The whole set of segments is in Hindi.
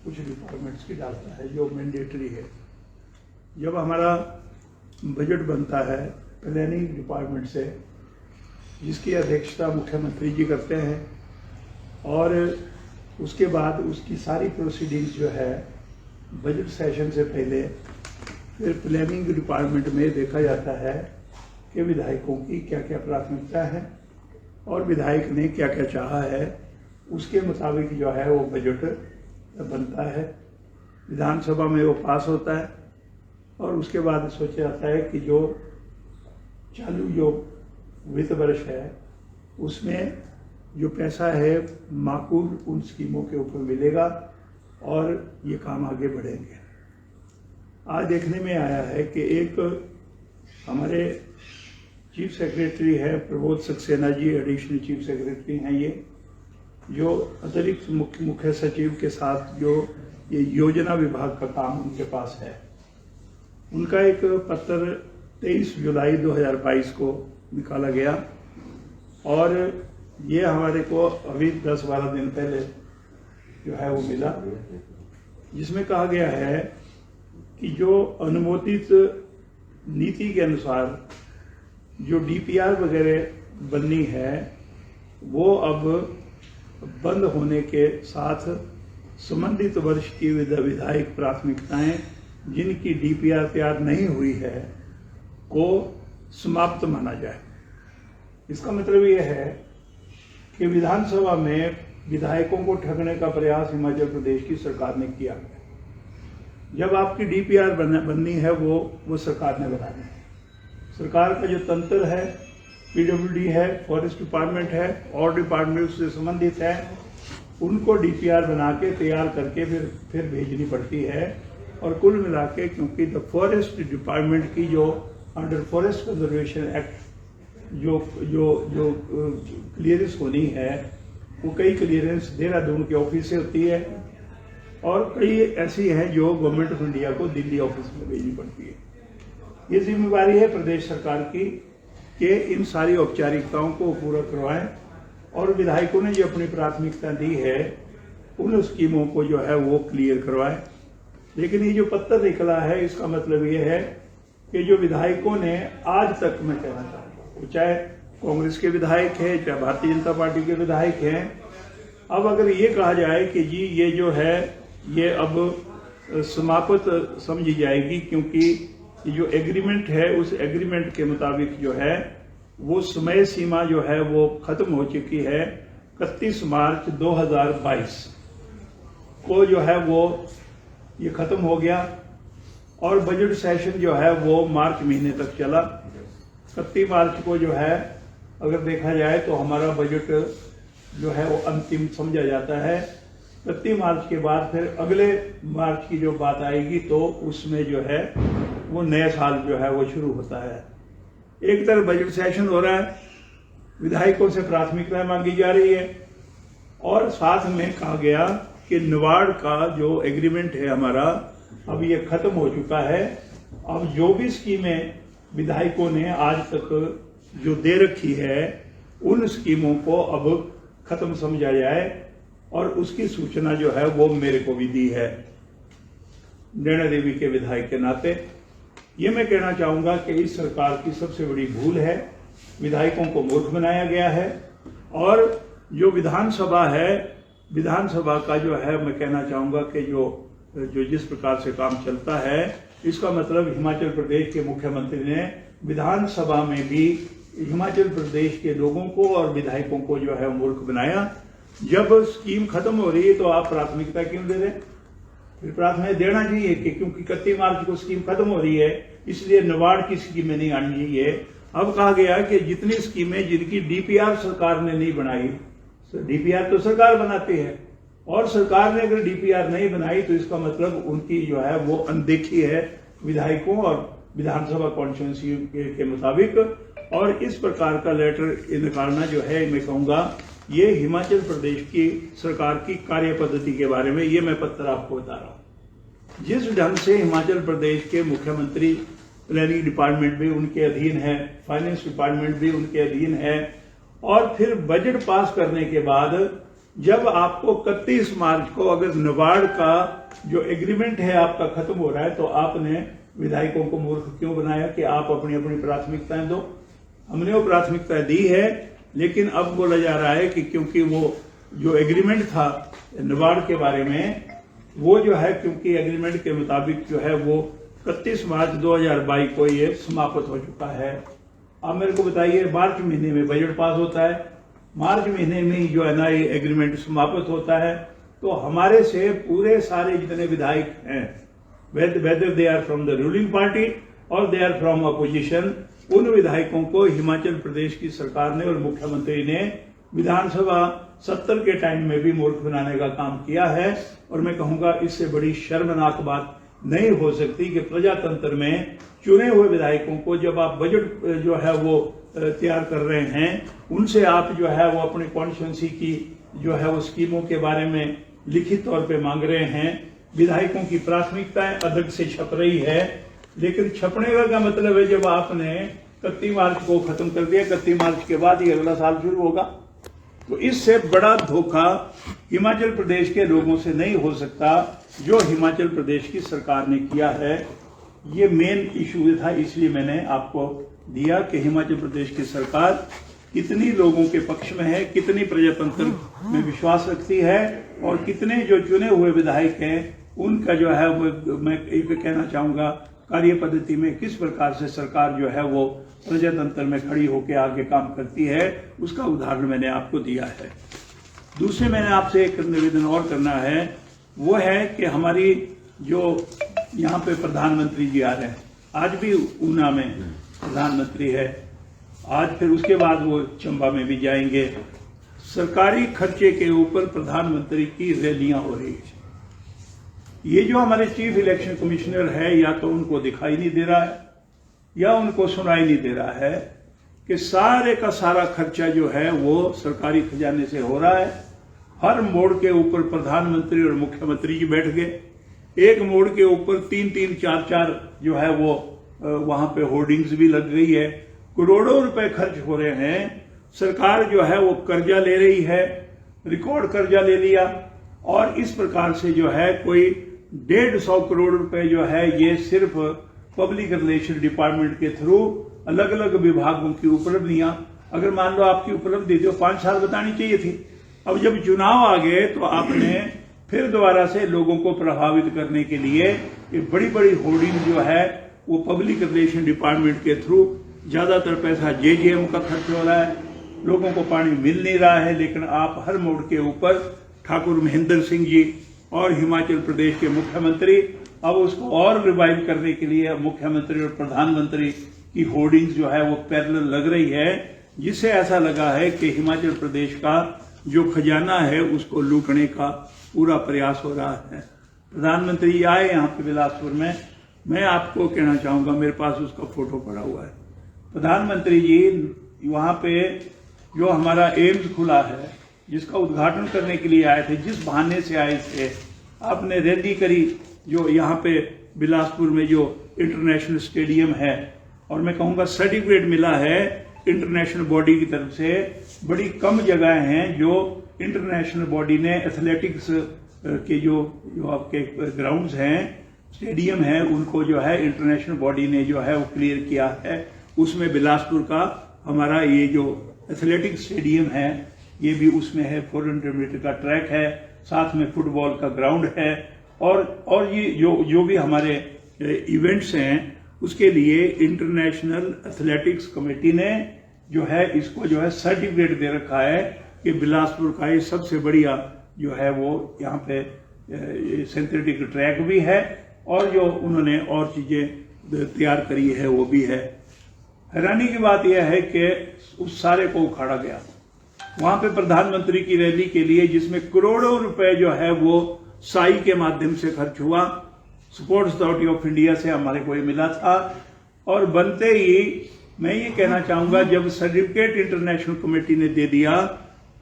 कुछ डिपार्टमेंट्स की डालता है जो मैंडेटरी है। जब हमारा बजट बनता है प्लानिंग डिपार्टमेंट से, जिसकी अध्यक्षता मुख्यमंत्री जी करते हैं, और उसके बाद उसकी सारी प्रोसीडिंग्स जो है बजट सेशन से पहले फिर प्लानिंग डिपार्टमेंट में देखा जाता है कि विधायकों की क्या क्या प्राथमिकता है और विधायक ने क्या क्या चाहा है, उसके मुताबिक जो है वो बजट बनता है। विधानसभा में वो पास होता है और उसके बाद सोचा जाता है कि जो चालू जो वित्त वर्ष है उसमें जो पैसा है माकूल उन स्कीमों के ऊपर मिलेगा और ये काम आगे बढ़ेंगे। आज देखने में आया है कि एक हमारे चीफ सेक्रेटरी है Prabodh Saxena ji, additional chief secretary हैं ये, जो अतिरिक्त मुख्य सचिव के साथ जो ये योजना विभाग का काम उनके पास है, उनका एक पत्र 23 जुलाई 2022 को निकाला गया और ये हमारे को अभी 10-12 दिन पहले जो है वो मिला, जिसमें कहा गया है कि जो अनुमोदित नीति के अनुसार जो डीपीआर वगैरह बननी है वो अब बंद होने के साथ संबंधित वर्ष की विधायक प्राथमिकताएं जिनकी डीपीआर तैयार नहीं हुई है को समाप्त माना जाए। इसका मतलब ये है कि विधानसभा में विधायकों को ठगने का प्रयास हिमाचल प्रदेश की सरकार ने किया। जब आपकी डीपीआर बननी है वो सरकार ने बनानी है। सरकार का जो तंत्र है, पीडब्ल्यूडी है, फॉरेस्ट डिपार्टमेंट है और डिपार्टमेंट से संबंधित है, उनको डीपीआर बना के तैयार करके फिर भेजनी पड़ती है। और कुल मिला के क्योंकि द फॉरेस्ट डिपार्टमेंट की जो अंडर फॉरेस्ट कंजर्वेशन एक्ट जो क्लियरेंस होनी है वो कई क्लियरेंस देहरादून के ऑफिस से होती है और कई ऐसी हैं जो गवर्नमेंट ऑफ इंडिया को दिल्ली ऑफिस में भेजनी पड़ती है। ये जिम्मेवारी है प्रदेश सरकार की कि इन सारी औपचारिकताओं को पूरा करवाएं और विधायकों ने जो अपनी प्राथमिकता दी है उन स्कीमों को जो है वो क्लियर करवाएं। लेकिन ये जो पत्र निकला है इसका मतलब ये है कि जो विधायकों ने आज तक, मैं कहना चाहता हूँ, चाहे कांग्रेस के विधायक है चाहे भारतीय जनता पार्टी के विधायक हैं, अब अगर ये कहा जाए कि जी ये जो है ये अब समाप्त समझी जाएगी क्योंकि ये जो एग्रीमेंट है उस एग्रीमेंट के मुताबिक जो है वो समय सीमा जो है वो खत्म हो चुकी है। 31 मार्च 2022 को जो है वो ये खत्म हो गया और बजट सेशन जो है वो मार्च महीने तक चला। 31 मार्च को जो है अगर देखा जाए तो हमारा बजट जो है वो अंतिम समझा जाता है। 31 मार्च के बाद फिर अगले मार्च की जो बात आएगी तो उसमें जो है वो नया साल जो है वो शुरू होता है। एक तरफ बजट सेशन हो रहा है, विधायकों से प्राथमिकता मांगी जा रही है और साथ में कहा गया कि निवाड़ का जो एग्रीमेंट है हमारा अब ये खत्म हो चुका है। अब जो भी स्कीमें विधायकों ने आज तक जो दे रखी है उन स्कीमों को अब खत्म समझा जाए और उसकी सूचना जो है वो मेरे को भी दी है नैना देवी के विधायक के नाते। ये मैं कहना चाहूंगा कि इस सरकार की सबसे बड़ी भूल है, विधायकों को मूर्ख बनाया गया है और जो विधानसभा है, विधानसभा का जो है मैं कहना चाहूंगा कि जो जिस प्रकार से काम चलता है इसका मतलब हिमाचल प्रदेश के मुख्यमंत्री ने विधानसभा में भी हिमाचल प्रदेश के लोगों को और विधायकों को जो है मूर्ख बनाया। जब स्कीम खत्म हो रही है तो आप प्राथमिकता क्यों दे रहे? फिर प्राथमिकता देना चाहिए कि क्योंकि 31 मार्च को स्कीम खत्म हो रही है इसलिए निवाड़ की स्कीमें नहीं आनी चाहिए। अब कहा गया कि जितनी स्कीमें जिनकी डीपीआर सरकार ने नहीं बनाई, डीपीआर तो सरकार बनाती है और सरकार ने अगर डीपीआर नहीं बनाई तो इसका मतलब उनकी जो है वो अनदेखी है विधायकों और विधानसभा कॉन्स्टिट्यूंसी के मुताबिक। और इस प्रकार का लेटर निकालना जो है मैं कहूंगा ये हिमाचल प्रदेश की सरकार की कार्य पद्धति के बारे में ये मैं पत्र आपको बता रहा हूं। जिस ढंग से हिमाचल प्रदेश के मुख्यमंत्री प्लानिंग डिपार्टमेंट भी उनके अधीन है, फाइनेंस डिपार्टमेंट भी उनके अधीन है और फिर बजट पास करने के बाद जब आपको 31 मार्च को अगर नाबार्ड का जो एग्रीमेंट है आपका खत्म हो रहा है, तो आपने विधायकों को मूर्ख क्यों बनाया कि आप अपनी अपनी प्राथमिकताएं दो। हमने वो प्राथमिकताएं दी है, लेकिन अब बोला जा रहा है कि क्योंकि वो जो एग्रीमेंट था नाबार्ड के बारे में, वो जो है क्योंकि एग्रीमेंट के मुताबिक जो है वो 31 मार्च 2022 को ये समाप्त हो चुका है। आप मेरे को बताइए, मार्च महीने में बजट पास होता है, मार्च महीने में ही जो है ना ये एग्रीमेंट समाप्त होता है, तो हमारे से पूरे सारे जितने विधायक हैं, whether they are from the ruling party और दे आर फ्रॉम अपोजिशन, उन विधायकों को हिमाचल प्रदेश की सरकार ने और मुख्यमंत्री ने विधानसभा 70 के टाइम में भी मूर्ख बनाने का काम किया है। और मैं कहूंगा इससे बड़ी शर्मनाक बात नहीं हो सकती कि प्रजातंत्र में चुने हुए विधायकों को जब आप बजट जो है वो तैयार कर रहे हैं, उनसे आप जो है वो अपनी कॉन्स्टिट्यूंसी की जो है वो स्कीमों के बारे में लिखित तौर पे मांग रहे हैं। विधायकों की प्राथमिकताएं अलग से छप रही है, लेकिन छपने का क्या मतलब है, जब आपने 31 मार्च को खत्म कर दिया, 31 मार्च के बाद ही अगला साल शुरू होगा, तो इससे बड़ा धोखा हिमाचल प्रदेश के लोगों से नहीं हो सकता जो हिमाचल प्रदेश की सरकार ने किया है। ये मेन इशू था, इसलिए मैंने आपको दिया कि हिमाचल प्रदेश की सरकार कितनी लोगों के पक्ष में है, कितनी प्रजातंत्र में विश्वास रखती है, और कितने जो चुने हुए विधायक हैं उनका जो है वो मैं एक कहना चाहूंगा कार्य पद्धति में किस प्रकार से सरकार जो है वो प्रजातंत्र में खड़ी होकर आगे काम करती है, उसका उदाहरण मैंने आपको दिया है। दूसरे मैंने आपसे एक निवेदन और करना है, वो है कि हमारी जो यहाँ पे प्रधानमंत्री जी आ रहे हैं, आज भी ऊना में प्रधानमंत्री है, आज फिर उसके बाद वो चंबा में भी जाएंगे। सरकारी खर्चे के ऊपर प्रधानमंत्री की रैलियां हो रही है। ये जो हमारे चीफ इलेक्शन कमिश्नर है, या तो उनको दिखाई नहीं दे रहा है या उनको सुनाई नहीं दे रहा है कि सारे का सारा खर्चा जो है वो सरकारी खजाने से हो रहा है। हर मोड़ के ऊपर प्रधानमंत्री और मुख्यमंत्री जी बैठ गए, एक मोड़ के ऊपर 3-3, 4-4 जो है वो वहां पे होर्डिंग्स भी लग गई है, करोड़ों रुपए खर्च हो रहे हैं। सरकार जो है वो कर्जा ले रही है, रिकॉर्ड कर्जा ले लिया, और इस प्रकार से जो है कोई 150 करोड़ रुपए जो है ये सिर्फ पब्लिक रिलेशन डिपार्टमेंट के थ्रू अलग अलग विभागों की उपलब्धियां, अगर मान लो आपकी उपलब्धि तो 5 साल बतानी चाहिए थी, अब जब चुनाव आ गए तो आपने फिर दोबारा से लोगों को प्रभावित करने के लिए ये बड़ी बड़ी होर्डिंग जो है वो पब्लिक रिलेशन डिपार्टमेंट के थ्रू, ज्यादातर पैसा जेजेएम का खर्च हो रहा है, लोगों को पानी मिल नहीं रहा है, लेकिन आप हर मोड़ के ऊपर ठाकुर महेंद्र सिंह जी और हिमाचल प्रदेश के मुख्यमंत्री, अब उसको और रिवाइव करने के लिए मुख्यमंत्री और प्रधानमंत्री की होर्डिंग्स जो है वो पैरेलल लग रही है, जिससे ऐसा लगा है कि हिमाचल प्रदेश का जो खजाना है उसको लूटने का पूरा प्रयास हो रहा है। प्रधानमंत्री आए यहाँ पे बिलासपुर में, मैं आपको कहना चाहूंगा, मेरे पास उसका फोटो पड़ा हुआ है। प्रधानमंत्री जी वहां पे जो हमारा एम्स खुला है, जिसका उद्घाटन करने के लिए आए थे, जिस बहाने से आए थे, आपने रैली करी जो यहाँ पे बिलासपुर में जो इंटरनेशनल स्टेडियम है, और मैं कहूँगा सर्टिफिकेट मिला है इंटरनेशनल बॉडी की तरफ से। बड़ी कम जगह हैं जो इंटरनेशनल बॉडी ने एथलेटिक्स के जो आपके ग्राउंड्स हैं, स्टेडियम हैं, उनको जो है इंटरनेशनल बॉडी ने जो है वो क्लियर किया है। उसमें बिलासपुर का हमारा ये जो एथलेटिक्स स्टेडियम है ये भी उसमें है, 400 मीटर का ट्रैक है, साथ में फुटबॉल का ग्राउंड है, और ये जो भी हमारे इवेंट्स हैं उसके लिए इंटरनेशनल एथलेटिक्स कमेटी ने जो है इसको जो है सर्टिफिकेट दे रखा है कि बिलासपुर का ये सबसे बढ़िया जो है वो यहाँ पे सिंथेटिक ट्रैक भी है, और जो उन्होंने और चीजें तैयार करी है वो भी है। हैरानी की बात यह है कि उस सारे को उखाड़ा गया। वहां पे प्रधानमंत्री की रैली के लिए, जिसमें करोड़ों रुपए जो है वो साई के माध्यम से खर्च हुआ, स्पोर्ट्स अथॉरिटी ऑफ इंडिया से हमारे को ये मिला था, और बनते ही मैं ये कहना चाहूंगा जब सर्टिफिकेट इंटरनेशनल कमेटी ने दे दिया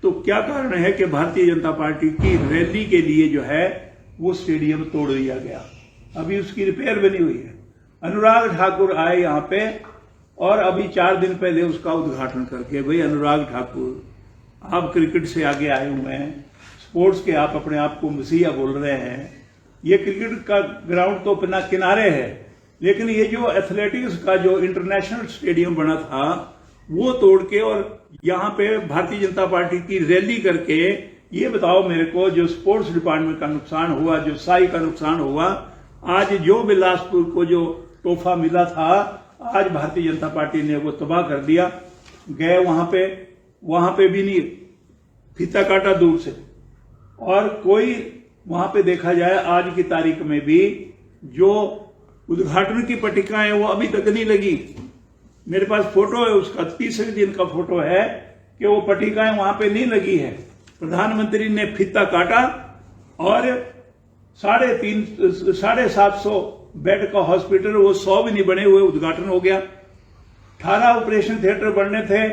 तो क्या कारण है कि भारतीय जनता पार्टी की रैली के लिए जो है वो स्टेडियम तोड़ दिया गया। अभी उसकी रिपेयर बनी हुई है। अनुराग ठाकुर आए यहाँ पे, और अभी 4 दिन पहले उसका उद्घाटन करके, भाई अनुराग ठाकुर आप क्रिकेट से आगे आए हुए हैं, स्पोर्ट्स के आप अपने आप को मसीहा बोल रहे हैं। ये क्रिकेट का ग्राउंड तो अपना किनारे है, लेकिन ये जो एथलेटिक्स का जो इंटरनेशनल स्टेडियम बना था वो तोड़ के और यहाँ पे भारतीय जनता पार्टी की रैली करके, ये बताओ मेरे को, जो स्पोर्ट्स डिपार्टमेंट का नुकसान हुआ, जो साई का नुकसान हुआ, आज जो बिलासपुर को जो तोहफा मिला था, आज भारतीय जनता पार्टी ने वो तबाह कर दिया। गए वहां पे भी नहीं, फीता काटा दूर से। और कोई वहां पे देखा जाए आज की तारीख में भी जो उद्घाटन की पट्टिकाएं वो अभी तक नहीं लगी। मेरे पास फोटो है उसका, तीसरे दिन का फोटो है कि वो पट्टिकाएं वहां पे नहीं लगी है। प्रधानमंत्री ने फीता काटा और 750 बेड का हॉस्पिटल, वो 100 भी नहीं बने हुए, उद्घाटन हो गया। 18 ऑपरेशन थिएटर बनने थे,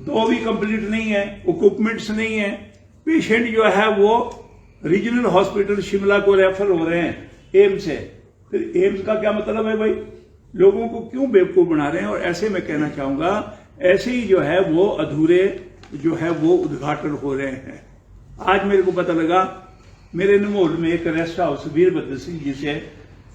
2 भी कंप्लीट नहीं है, इक्विपमेंट्स नहीं है। पेशेंट जो है वो रीजनल हॉस्पिटल शिमला को रेफर हो रहे हैं एम्स से। फिर एम्स का क्या मतलब है भाई? लोगों को क्यों बेवकूफ बना रहे हैं? और ऐसे मैं कहना चाहूंगा, ऐसे ही जो है वो अधूरे जो है वो उद्घाटन हो रहे हैं। आज मेरे को पता लगा, मेरे निमोल में एक रेस्ट हाउस, वीरभद्र सिंह जी से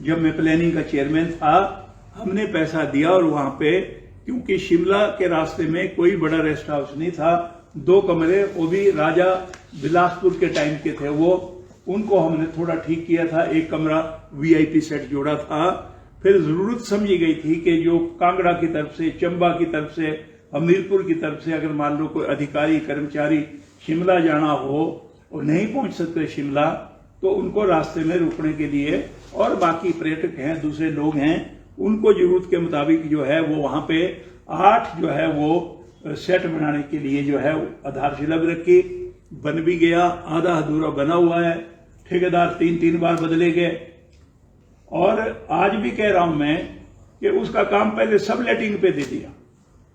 जब मैं प्लानिंग का चेयरमैन था, हमने पैसा दिया और वहां पे, क्योंकि शिमला के रास्ते में कोई बड़ा रेस्ट हाउस नहीं था, 2 कमरे, वो भी राजा बिलासपुर के टाइम के थे, वो उनको हमने थोड़ा ठीक किया था। 1 कमरा वीआईपी सेट जोड़ा था। फिर जरूरत समझी गई थी कि जो कांगड़ा की तरफ से, चंबा की तरफ से, हमीरपुर की तरफ से अगर मान लो कोई अधिकारी कर्मचारी शिमला जाना हो और नहीं पहुंच सकते शिमला, तो उनको रास्ते में रुकने के लिए, और बाकी पर्यटक हैं, दूसरे लोग हैं, उनको जरूरत के मुताबिक जो है वो वहां पे 8 जो है वो सेट बनाने के लिए जो है आधारशिला भी रखी। बन भी गया, आधा अधूरा बना हुआ है। ठेकेदार 3 बार बदले गए। और आज भी कह रहा हूं मैं कि उसका काम पहले सब लेटिंग पे दे दिया।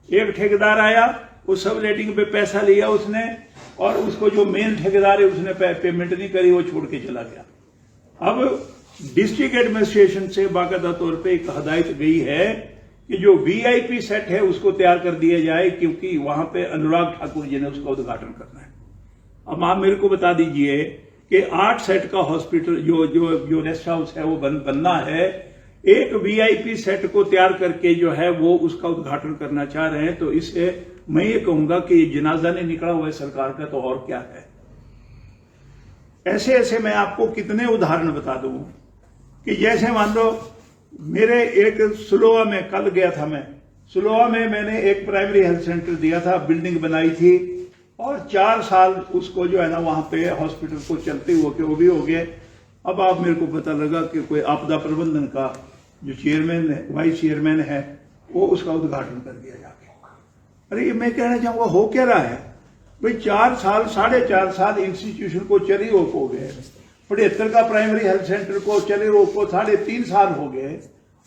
एक ठेकेदार आया, वो सब लेटिंग पे पैसा लिया उसने, और उसको जो मेन ठेकेदार है उसने पेमेंट नहीं करी, वो छोड़ के चला गया। अब डिस्ट्रिक्ट एडमिनिस्ट्रेशन से बाकायदा तौर पे एक हदायत गई है कि जो वीआईपी सेट है उसको तैयार कर दिया जाए, क्योंकि वहां पे अनुराग ठाकुर जी ने उसका उद्घाटन करना है। अब आप मेरे को बता दीजिए कि 8 सेट का हॉस्पिटल जो रेस्ट हाउस है वो बनना है। एक वीआईपी सेट को तैयार करके जो है वो उसका उद्घाटन करना चाह रहे हैं। तो इससे मैं ये कहूंगा कि जनाजा नहीं निकला हुआ है सरकार का, तो और क्या है। ऐसे ऐसे मैं आपको कितने उदाहरण बता दूं कि जैसे मान लो मेरे एक सुलोआ में, कल गया था मैं सुलोआ में, मैंने एक प्राइमरी हेल्थ सेंटर दिया था, बिल्डिंग बनाई थी, और 4 साल उसको जो है ना वहां पे हॉस्पिटल को चलते हुए वो भी हो गए। अब आप मेरे को पता लगा कि कोई आपदा प्रबंधन का जो चेयरमैन है, वाइस चेयरमैन है, वो उसका उद्घाटन कर दिया जाके। अरे ये मैं कहना चाहूंगा, हो क्या रहा है भाई? 4 साल, 4.5 साल इंस्टीट्यूशन को चली रोक हो गए। 75 का प्राइमरी हेल्थ सेंटर को चले रोक को 3.5 साल हो गए,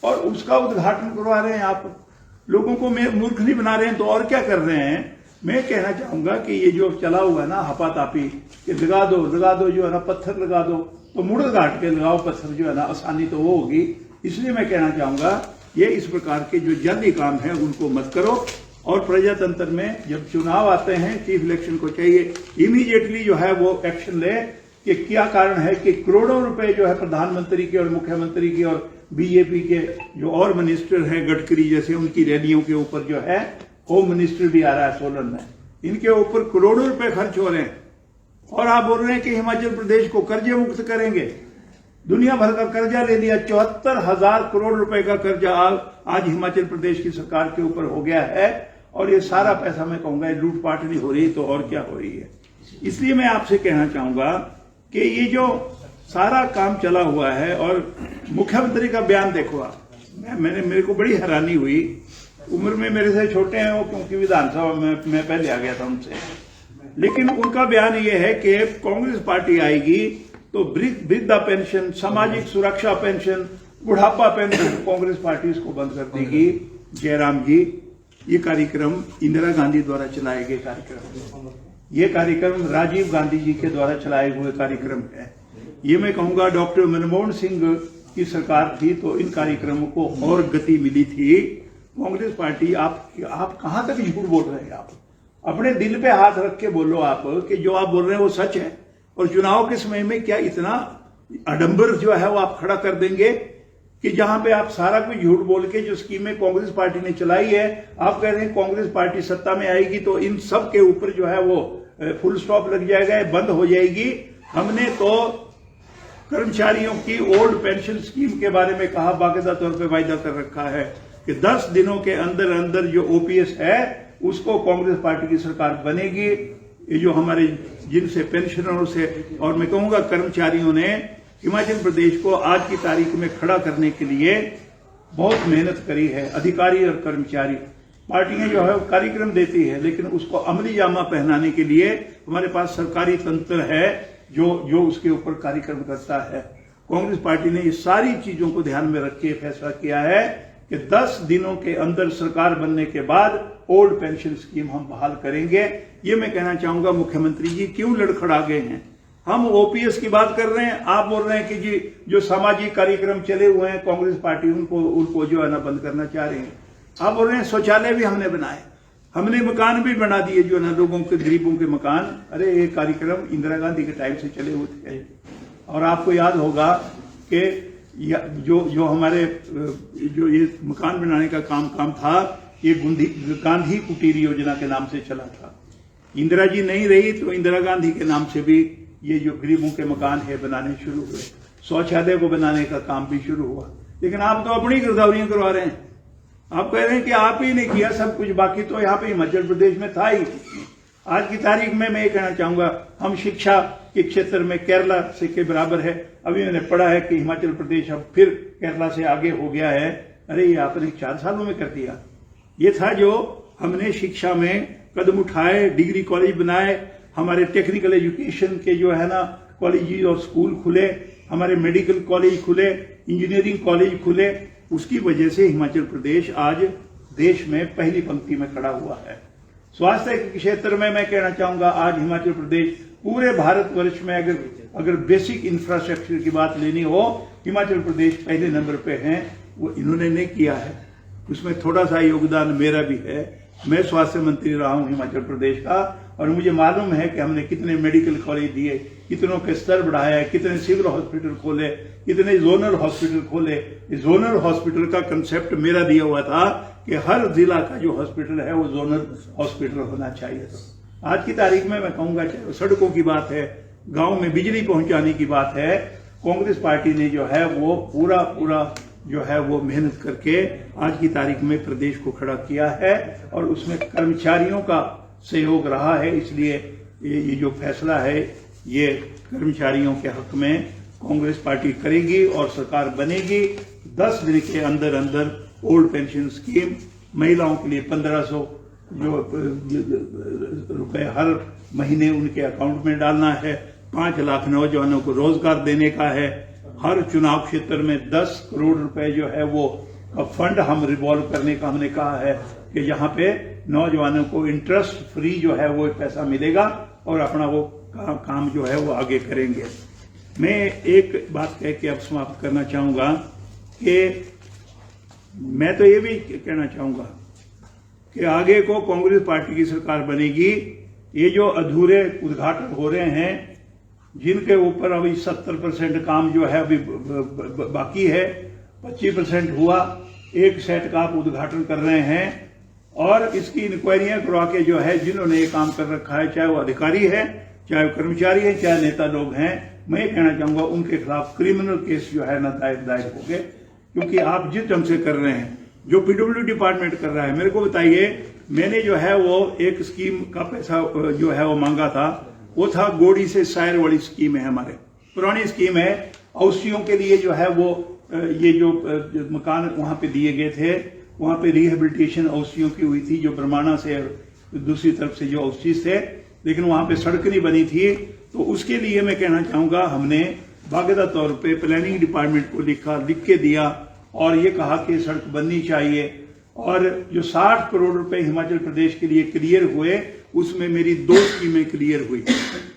और उसका उद्घाटन करवा रहे हैं आप। लोगों को मूर्ख नहीं बना रहे हैं, तो और क्या कर रहे हैं? मैं कहना चाहूंगा कि ये जो चला हुआ है ना हपातापी, कि लगा दो जो है ना, पत्थर लगा दो, तो मुड़ घाट के लगाओ पत्थर, जो है ना आसानी तो वो होगी। इसलिए मैं कहना चाहूंगा ये इस प्रकार के जो जल्दी काम है उनको मत करो। और प्रजातंत्र में जब चुनाव आते हैं, चीफ इलेक्शन को चाहिए इमीडिएटली जो है वो एक्शन ले कि क्या कारण है कि करोड़ों रुपए जो है प्रधानमंत्री के और मुख्यमंत्री के और बीजेपी के जो और मिनिस्टर हैं, गडकरी जैसे, उनकी रैलियों के ऊपर जो है, होम मिनिस्टर भी आ रहा है सोलन में, इनके ऊपर करोड़ों रुपए खर्च हो रहे हैं। और आप बोल रहे हैं कि हिमाचल प्रदेश को कर्जे मुक्त करेंगे। दुनिया भर का कर्जा ले लिया, 74,000 करोड़ रुपए का कर्जा आज हिमाचल प्रदेश की सरकार के ऊपर हो गया है। और ये सारा पैसा मैं कहूंगा लूटपाट नहीं हो रही तो और क्या हो रही है। इसलिए मैं आपसे कहना चाहूंगा कि ये जो सारा काम चला हुआ है, और मुख्यमंत्री का बयान देखो आप, मेरे को बड़ी हैरानी हुई। उम्र में मेरे से छोटे हैं वो, क्योंकि विधानसभा में मैं पहले आ गया था उनसे, लेकिन उनका बयान ये है कि कांग्रेस पार्टी आएगी तो वृद्धा पेंशन, सामाजिक सुरक्षा पेंशन, बुढ़ापा पेंशन कांग्रेस पार्टी इसको बंद कर देगी। जयराम जी, ये कार्यक्रम इंदिरा गांधी द्वारा चलाए गए कार्यक्रम, ये कार्यक्रम राजीव गांधी जी के द्वारा चलाए हुए कार्यक्रम है। ये मैं कहूंगा डॉक्टर मनमोहन सिंह की सरकार थी तो इन कार्यक्रमों को और गति मिली थी। कांग्रेस पार्टी, आप कहां तक झूठ बोल रहे हैं? आप अपने दिल पे हाथ रख के बोलो आप कि जो आप बोल रहे हैं वो सच है। और चुनाव के समय में क्या इतना आडंबर जो है वो आप खड़ा कर देंगे कि जहां पे आप सारा कुछ झूठ बोल के जो स्कीमें कांग्रेस पार्टी ने चलाई है, आप कह रहे हैं कांग्रेस पार्टी सत्ता में आएगी तो इन सब के ऊपर जो है वो फुल स्टॉप लग जाएगा, बंद हो जाएगी। हमने तो कर्मचारियों की ओल्ड पेंशन स्कीम के बारे में कहा, बाकायदा तौर पे वायदा कर रखा है कि 10 दिनों के अंदर अंदर जो ओपीएस है उसको कांग्रेस पार्टी की सरकार बनेगी। ये जो हमारे जिनसे पेंशनरों से और मैं कहूंगा कर्मचारियों ने हिमाचल प्रदेश को आज की तारीख में खड़ा करने के लिए बहुत मेहनत करी है। अधिकारी और कर्मचारी, पार्टियां जो है वो कार्यक्रम देती है, लेकिन उसको अमली जामा पहनाने के लिए हमारे पास सरकारी तंत्र है जो उसके ऊपर कार्यक्रम करता है। कांग्रेस पार्टी ने ये सारी चीजों को ध्यान में रख के फैसला किया है कि 10 दिनों के अंदर सरकार बनने के बाद ओल्ड पेंशन स्कीम हम बहाल करेंगे। ये मैं कहना चाहूंगा मुख्यमंत्री जी क्यों लड़खड़ा गए हैं। हम ओपीएस की बात कर रहे हैं, आप बोल रहे हैं कि जी जो सामाजिक कार्यक्रम चले हुए हैं कांग्रेस पार्टी उनको जो है ना बंद करना चाह रहे हैं। आप बोल रहे हैं शौचालय भी हमने बनाए, हमने मकान भी बना दिए जो ना लोगों के गरीबों के मकान। अरे ये कार्यक्रम इंदिरा गांधी के टाइम से चले हुए थे और आपको याद होगा कि जो हमारे जो ये मकान बनाने का काम था ये गांधी कुटीर योजना के नाम से चला था। इंदिरा जी नहीं रही तो इंदिरा गांधी के नाम से भी ये जो गरीबों के मकान है बनाने शुरू हुए, शौचालय को बनाने का काम भी शुरू हुआ। लेकिन आप तो अपनी गिरदावरियां करवा रहे हैं। आप कह रहे हैं कि आप ही ने किया सब कुछ, बाकी तो यहाँ पे हिमाचल प्रदेश में था ही। आज की तारीख में मैं ये कहना चाहूंगा हम शिक्षा के क्षेत्र में केरला से के बराबर है। अभी मैंने पढ़ा है कि हिमाचल प्रदेश अब फिर केरला से आगे हो गया है। अरे ये आपने 4 सालों में कर दिया। ये था जो हमने शिक्षा में कदम उठाए, डिग्री कॉलेज बनाए, हमारे टेक्निकल एजुकेशन के जो है ना कॉलेज और स्कूल खुले, हमारे मेडिकल कॉलेज खुले, इंजीनियरिंग कॉलेज खुले। उसकी वजह से हिमाचल प्रदेश आज देश में पहली पंक्ति में खड़ा हुआ है। स्वास्थ्य के क्षेत्र में मैं कहना चाहूंगा आज हिमाचल प्रदेश पूरे भारतवर्ष में अगर बेसिक इंफ्रास्ट्रक्चर की बात लेनी हो, हिमाचल प्रदेश पहले नंबर पे है। वो इन्होंने नहीं किया है, उसमें थोड़ा सा योगदान मेरा भी है। मैं स्वास्थ्य मंत्री रहा हूं हिमाचल प्रदेश का और मुझे मालूम है कि हमने कितने मेडिकल कॉलेज दिए, कितनों के स्तर बढ़ाया, कितने सिविल हॉस्पिटल खोले, कितने जोनल हॉस्पिटल खोले। जोनल हॉस्पिटल का कंसेप्ट मेरा दिया हुआ था कि हर जिला का जो हॉस्पिटल है वो जोनल हॉस्पिटल होना चाहिए। आज की तारीख में मैं कहूंगा चाहे सड़कों की बात है, गांव में बिजली पहुंचाने की बात है, कांग्रेस पार्टी ने जो है वो पूरा जो है वो मेहनत करके आज की तारीख में प्रदेश को खड़ा किया है और उसमें कर्मचारियों का सहयोग रहा है। इसलिए ये जो फैसला है ये कर्मचारियों के हक में कांग्रेस पार्टी करेगी और सरकार बनेगी। 10 दिन के अंदर अंदर ओल्ड पेंशन स्कीम, महिलाओं के लिए 1500 रुपए हर महीने उनके अकाउंट में डालना है, 5 लाख नौजवानों को रोजगार देने का है। हर चुनाव क्षेत्र में 10 करोड़ रुपए जो है वो फंड हम रिवॉल्व करने का हमने कहा है कि यहाँ पे नौजवानों को इंटरेस्ट फ्री जो है वो पैसा मिलेगा और अपना वो काम जो है वो आगे करेंगे। मैं एक बात कह के अब समाप्त करना चाहूंगा कि मैं तो ये भी कहना चाहूंगा कि आगे को कांग्रेस पार्टी की सरकार बनेगी। ये जो अधूरे उद्घाटन हो रहे हैं जिनके ऊपर अभी 70% काम जो है अभी बाकी है, 25% हुआ, एक सेट का आप उद्घाटन कर रहे हैं और इसकी इंक्वायरियां करवा के जो है जिन्होंने ये काम कर रखा है, चाहे वो अधिकारी है, चाहे वो कर्मचारी है, चाहे नेता लोग हैं, मैं ये कहना चाहूंगा उनके खिलाफ क्रिमिनल केस जो है ना दायर होंगे। क्योंकि आप जिस ढंग से कर रहे हैं, जो पीडब्ल्यू डिपार्टमेंट कर रहा है, मेरे को बताइए, मैंने जो है वो एक स्कीम का पैसा जो है वो मांगा था, वो था गोड़ी से सायर वाली स्कीम है, हमारे पुरानी स्कीम है। औषधियों के लिए जो है वो ये जो मकान वहां पे दिए गए थे, वहां पे रिहेबिलिटेशन औषधियों की हुई थी, जो ब्रह्मांडा से दूसरी तरफ से जो औषधि थे, लेकिन वहां पे सड़क नहीं बनी थी। तो उसके लिए मैं कहना चाहूंगा हमने बाकायदा तौर पे प्लानिंग डिपार्टमेंट को लिख के दिया और ये कहा कि सड़क बननी चाहिए। और जो 60 करोड़ रुपए हिमाचल प्रदेश के लिए क्लियर हुए, उसमें मेरी 2 स्कीमें क्लियर हुई।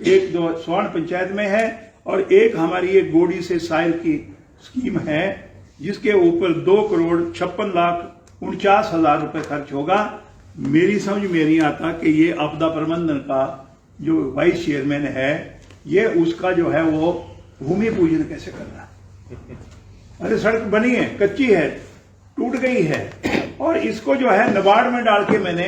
एक दो स्वर्ण पंचायत में है और एक हमारी एक गोड़ी से साइल की स्कीम है जिसके ऊपर 2,56,49,000 रुपए खर्च होगा। मेरी समझ में नहीं आता कि ये आपदा प्रबंधन का जो वाइस चेयरमैन है ये उसका जो है वो भूमि पूजन कैसे करना है। अरे सड़क बनी है, कच्ची है, टूट गई है, और इसको जो है नाबार्ड में डाल के मैंने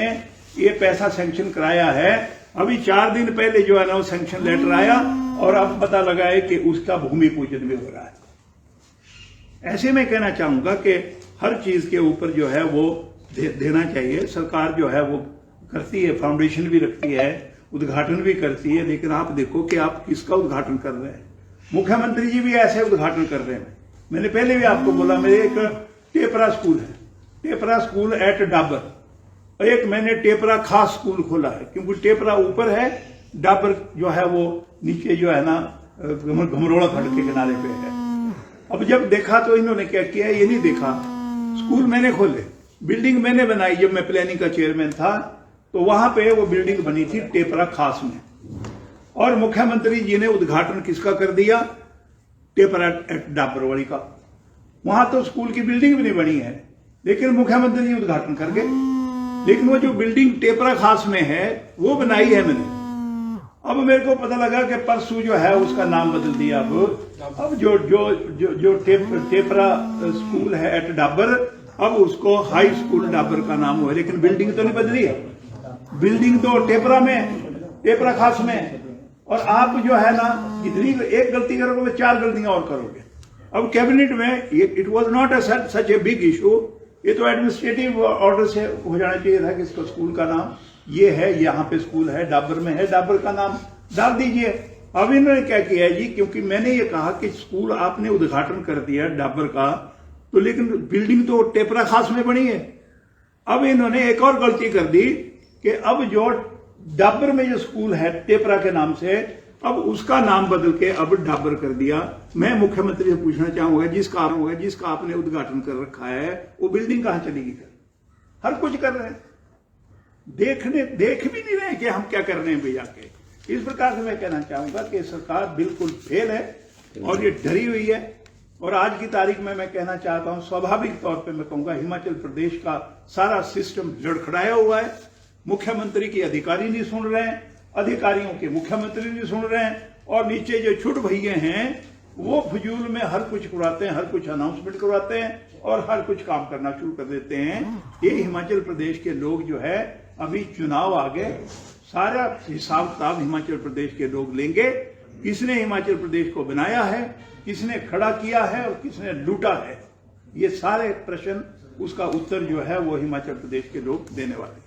ये पैसा सैंक्शन कराया है। अभी 4 दिन पहले जो है ना वो सैंक्शन लेटर आया और अब पता लगा है कि उसका भूमि पूजन भी हो रहा है। ऐसे में कहना चाहूंगा कि हर चीज के ऊपर जो है वो देना चाहिए। सरकार जो है वो करती है, फाउंडेशन भी रखती है, उद्घाटन भी करती है, लेकिन आप देखो कि आप किसका उद्घाटन कर रहे हैं। मुख्यमंत्री जी भी ऐसे उद्घाटन कर रहे हैं। मैंने पहले भी आपको बोला, मेरे एक टेपरा स्कूल है, टेपरा स्कूल एट डाबर, एक मैंने टेपरा खास स्कूल खोला है, क्योंकि टेपरा ऊपर है, डाबर जो है वो नीचे जो है ना घमरोड़ा खंड के किनारे पे है। अब जब देखा तो इन्होंने क्या किया, ये नहीं देखा, स्कूल मैंने खोले, बिल्डिंग मैंने बनाई। जब मैं प्लानिंग का चेयरमैन था तो वहां पे वो बिल्डिंग बनी थी टेपरा खास में, और मुख्यमंत्री जी ने उद्घाटन किसका कर दिया, टेपरा डाबरवाड़ी का। वहां तो स्कूल की बिल्डिंग भी नहीं बनी है, लेकिन मुख्यमंत्री जी उद्घाटन कर गए। लेकिन वो जो बिल्डिंग टेपरा खास में है वो बनाई है मैंने। अब मेरे को पता लगा कि परसों जो है उसका नाम बदल दिया। अब जो जो जो जो टेपरा स्कूल है एट डाबर, अब उसको हाई स्कूल डाबर का नाम हुआ, लेकिन बिल्डिंग तो नहीं बदली है। बिल्डिंग तो टेपरा में, टेपरा खास में। और आप जो है ना इतनी एक गलती करोगे 4 गलतियां और करोगे। अब कैबिनेट में it was not such a big issue, ये तो एडमिनिस्ट्रेटिव ऑर्डर से हो जाना चाहिए था कि इसका स्कूल का नाम ये है, यहाँ पे स्कूल है, डाबर में है, डाबर का नाम डाल दीजिए। अब इन्होंने क्या किया जी, क्योंकि मैंने ये कहा कि स्कूल आपने उद्घाटन कर दिया डाबर का, तो लेकिन बिल्डिंग तो टेपरा खास में बनी है। अब इन्होंने एक और गलती कर दी कि अब जो डाबर में जो स्कूल है टेपरा के नाम से, अब उसका नाम बदल के अब डाबर कर दिया। मैं मुख्यमंत्री से पूछना चाहूंगा, जिसका आपने उद्घाटन कर रखा है वो बिल्डिंग कहां चलेगी? कर हर कुछ कर रहे हैं, देख भी नहीं रहे कि हम क्या कर रहे हैं भैया के। इस प्रकार से मैं कहना चाहूंगा कि सरकार बिल्कुल फेल है और ये डरी हुई है। और आज की तारीख में मैं कहना चाहता हूं, स्वाभाविक तौर पे मैं कहूंगा हिमाचल प्रदेश का सारा सिस्टम लड़खड़ाया हुआ है। मुख्यमंत्री के अधिकारी नहीं सुन रहे हैं, अधिकारियों के मुख्यमंत्री नहीं सुन रहे हैं, और नीचे जो छुट भैये हैं वो फजूल में हर कुछ करवाते हैं, हर कुछ अनाउंसमेंट करवाते हैं और हर कुछ काम करना शुरू कर देते हैं। ये हिमाचल प्रदेश के लोग जो है, अभी चुनाव आ गए, सारा हिसाब किताब हिमाचल प्रदेश के लोग लेंगे। किसने हिमाचल प्रदेश को बनाया है, किसने खड़ा किया है और किसने लूटा है, ये सारे प्रश्न उसका उत्तर जो है वो हिमाचल प्रदेश के लोग देने वाले हैं।